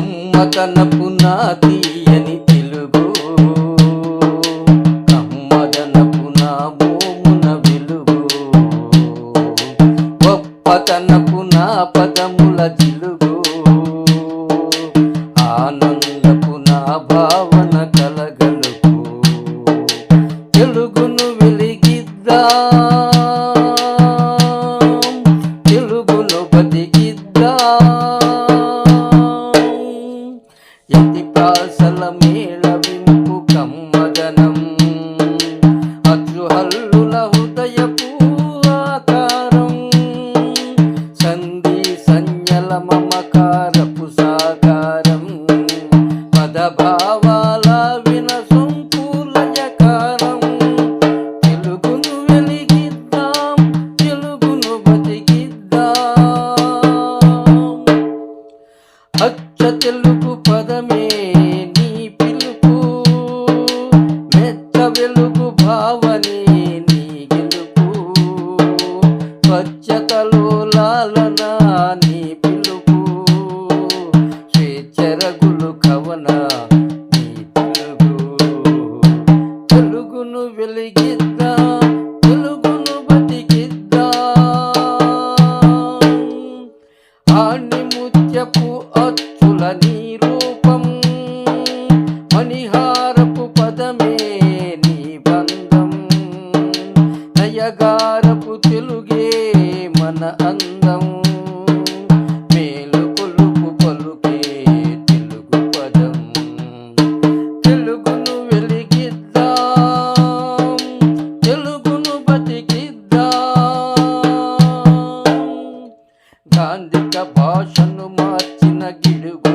కమ్మదనపు నా తీయని తెలుగు, కమ్మదనపు నా మోమున వెలుగు, గొప్పతనపు నా పదముల జిలుగు, ఆనందపు నా భావన కలగలుగు, తెలుగును వెలిగిద్దాం, తెలుగును బతికిద్దాం, యతి ప్రాసల మేళవింపు కమ్మదనం, అచ్చుహల్లుల హృదయపు ఆకారం, సంధి సంజ్ఞల మమకారపు సాకారం, పదభావాల వినసొంపులయకారం, తెలుగును వెలిగిద్దాం, తెలుగును బతికిద్దాం. అచ్చ తెలుగు పదమే నీ పిలుపు, మెత్త వెలుగు భావనే నీ గెలుపు, స్వచ్ఛతలో లాలన నీ పిలుపు, స్వేచ్ఛరగులు కవన నీ తెలుగు, తెలుగును వెలిగిద్దాం, తెలుగును బతికిద్దాం. ఆణిముత్యపు అచ్చుల నీ రూపం, మణిహారపు పదమే నీ బంధం, నయగారపు తెలుగే మన అందం, మేలు కొలుపు పలుకే తెలుగు పదం, తెలుగును వెలిగిద్దాం, తెలుగును బతికిద్దాం. గాంధిక భాషను మార్చిన గిడుగు,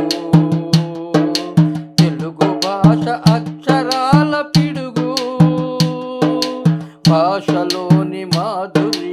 తెలుగు భాష అక్షరాల పిడుగు, భాషలోని మాధుర్య